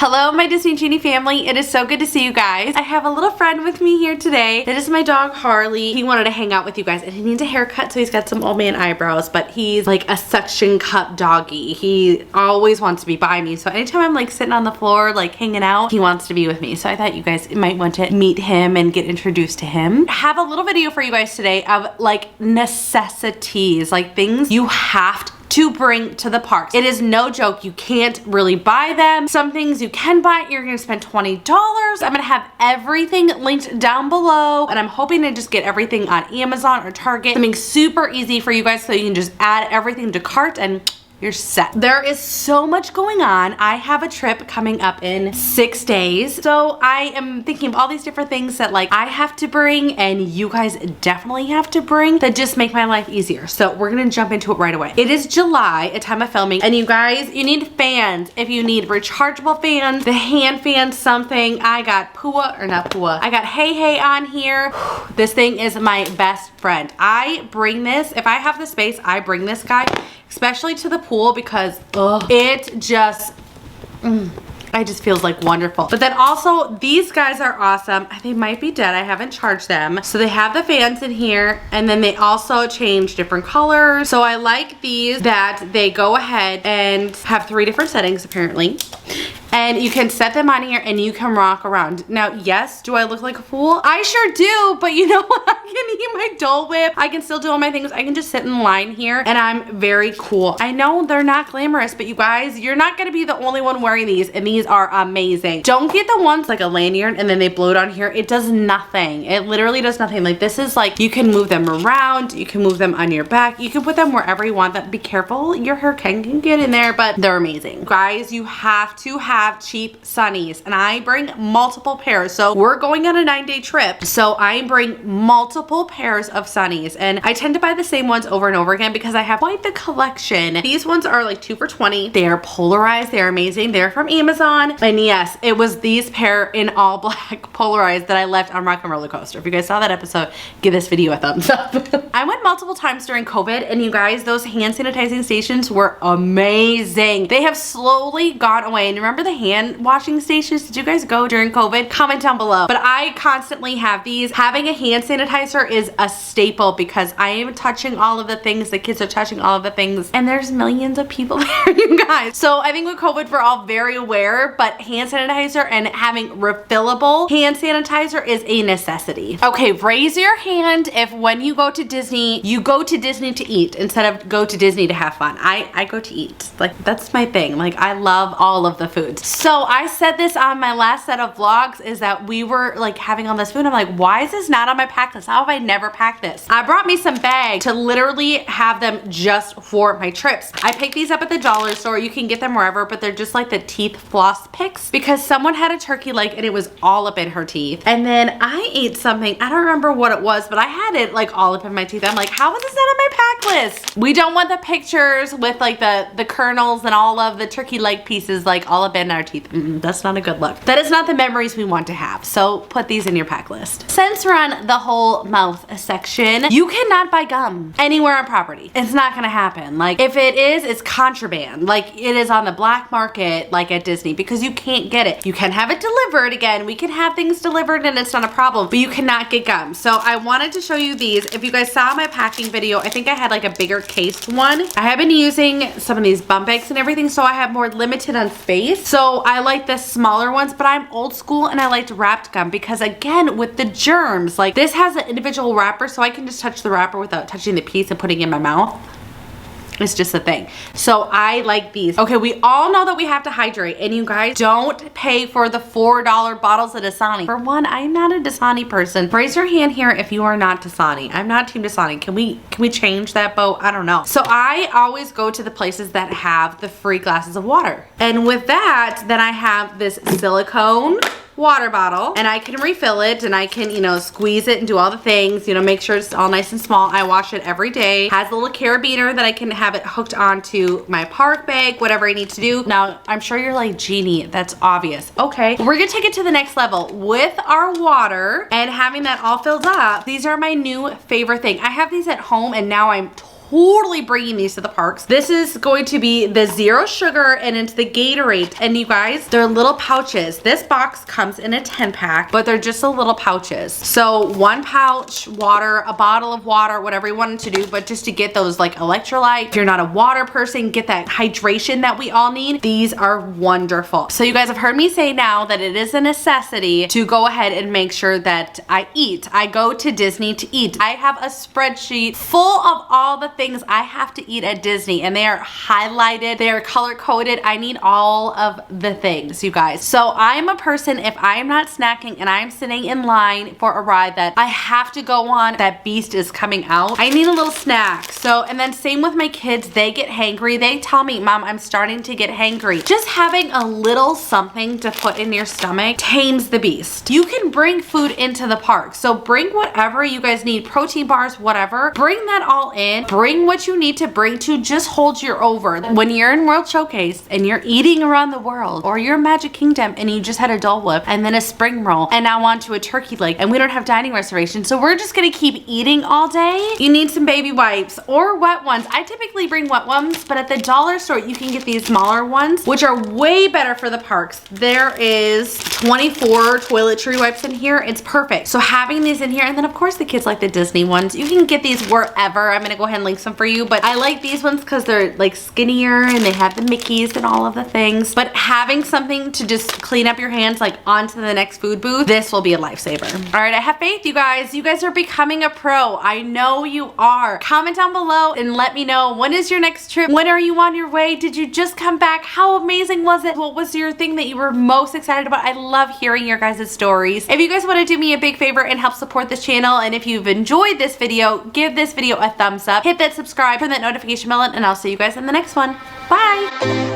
Hello, my Disney Genie family. It is so good to see you guys. I have a little friend with me here today. That is my dog, Harley. He wanted to hang out with you guys and he needs a haircut, so he's got some old man eyebrows, but he's like a suction cup doggy. He always wants to be by me, so anytime I'm like sitting on the floor, like hanging out, he wants to be with me. So I thought you guys might want to meet him and get introduced to him. I have a little video for you guys today of like necessities, like things you have to bring to the parks. It is no joke. You can't really buy them. Some things you can buy, you're gonna spend $20. I'm gonna have everything linked down below, and I'm hoping to just get everything on Amazon or Target. Something super easy for you guys so you can just add everything to cart and you're set. There is so much going on. I have a trip coming up in 6 days. So I am thinking of all these different things that like I have to bring and you guys definitely have to bring that just make my life easier. So we're gonna jump into it right away. It is July, a time of filming, and you guys, you need fans. If you need rechargeable fans, the hand fan something, I got I got Hey Hey on here. This thing is my best friend. I bring this, if I have the space, I bring this guy, especially to the pool because it just it just feels like wonderful. But then also these guys are awesome. They might be dead. I haven't charged them. So they have the fans in here, and then they also change different colors. So I like these that they go ahead and have 3 different settings apparently. And you can set them on here and you can rock around. Now, yes, do I look like a fool? I sure do, but you know what? I can eat my Dole Whip. I can still do all my things. I can just sit in line here and I'm very cool. I know they're not glamorous, but you guys, you're not gonna be the only one wearing these, and these are amazing. Don't get the ones like a lanyard and then they blow it on here. It does nothing. It literally does nothing. Like this is like, you can move them around. You can move them on your back. You can put them wherever you want them. Be careful, your hair can get in there, but they're amazing. Guys, you have to have cheap sunnies, and I bring multiple pairs. So we're going on a 9-day trip, so I bring multiple pairs of sunnies, and I tend to buy the same ones over and over again because I have quite the collection. These ones are like 2 for $20. They are polarized. They're amazing. They're from Amazon, and yes, it was these pair in all black polarized that I left on Rock and Roller Coaster. If you guys saw that episode, give this video a thumbs up. I went multiple times during COVID, and you guys, those hand sanitizing stations were amazing. They have slowly gone away. And remember the hand washing stations? Did you guys go during COVID? Comment down below. But I constantly have these. Having a hand sanitizer is a staple because I am touching all of the things. The kids are touching all of the things, and there's millions of people there, you guys. So I think with COVID, we're all very aware, but hand sanitizer and having refillable hand sanitizer is a necessity. Okay, raise your hand if when you go to Disney, you go to Disney to eat instead of go to Disney to have fun. I go to eat. Like, that's my thing. Like, I love all of the foods. So I said this on my last set of vlogs, is that we were like having all this food. I'm like, why is this not on my pack list? How have I never packed this? I brought me some bags to literally have them just for my trips. I picked these up at the dollar store. You can get them wherever, but they're just like the teeth floss picks because someone had a turkey leg and it was all up in her teeth. And then I ate something, I don't remember what it was, but I had it like all up in my teeth. I'm like, how is this not on my pack list? We don't want the pictures with like the kernels and all of the turkey leg pieces like all up in our teeth. That's not a good look. That is not the memories we want to have. So put these in your pack list. Since we're on the whole mouth section, you cannot buy gum anywhere on property. It's not gonna happen. Like if it is, it's contraband. Like it is on the black market, like at Disney, because you can't get it. You can have it delivered. Again, we can have things delivered and it's not a problem, but you cannot get gum. So I wanted to show you these. If you guys saw my packing video, I think I had like a bigger cased one. I have been using some of these bump bags and everything, so I have more limited on space. So I like the smaller ones, but I'm old school and I liked wrapped gum because again, with the germs, like this has an individual wrapper, so I can just touch the wrapper without touching the piece and putting it in my mouth. It's just a thing. So I like these. Okay, we all know that we have to hydrate, and you guys don't pay for the $4 bottles of Dasani. For one, I'm not a Dasani person. Raise your hand here if you are not Dasani. I'm not Team Dasani. Can we change that boat? I don't know. So I always go to the places that have the free glasses of water. And with that, then I have this silicone water bottle, and I can refill it, and I can, you know, squeeze it and do all the things, you know, make sure it's all nice and small. I wash it every day. Has a little carabiner that I can have it hooked onto my park bag, whatever I need to do. Now, I'm sure you're like, Jeannie, that's obvious. Okay, we're gonna take it to the next level. With our water and having that all filled up, these are my new favorite thing. I have these at home, and now I'm totally bringing these to the parks. This is going to be the zero sugar and it's the Gatorade. And you guys, they're little pouches. This box comes in a 10 pack, but they're just a little pouches. So one pouch, water, a bottle of water, whatever you wanted to do, but just to get those like electrolyte. If you're not a water person, get that hydration that we all need. These are wonderful. So you guys have heard me say now that it is a necessity to go ahead and make sure that I eat. I go to Disney to eat. I have a spreadsheet full of all the things I have to eat at Disney, and they are highlighted, they are color coded. I need all of the things, you guys. So I'm a person, if I'm not snacking and I'm sitting in line for a ride that I have to go on, that beast is coming out, I need a little snack. So, and then same with my kids, they get hangry. They tell me, Mom, I'm starting to get hangry. Just having a little something to put in your stomach tames the beast. You can bring food into the park. So bring whatever you guys need, protein bars, whatever. Bring that all in. Bring what you need to bring to just hold your over. When you're in World Showcase and you're eating around the world, or you're in Magic Kingdom and you just had a Dole Whip and then a spring roll and now onto a turkey leg, and we don't have dining reservations, so we're just gonna keep eating all day. You need some baby wipes or wet ones. I typically bring wet ones, but at the dollar store you can get these smaller ones, which are way better for the parks. There is 24 toiletry wipes in here. It's perfect. So having these in here, and then of course the kids like the Disney ones. You can get these wherever. I'm gonna go ahead and link some for you, but I like these ones because they're like skinnier and they have the Mickeys and all of the things. But having something to just clean up your hands, like onto the next food booth, this will be a lifesaver. All right, I have faith, you guys. You guys are becoming a pro. I know you are. Comment down below and let me know, when is your next trip? When are you on your way? Did you just come back? How amazing was it? What was your thing that you were most excited about? I love hearing your guys' stories. If you guys want to do me a big favor and help support this channel, and if you've enjoyed this video, give this video a thumbs up, hit that subscribe, turn that notification bell on, and I'll see you guys in the next one. Bye!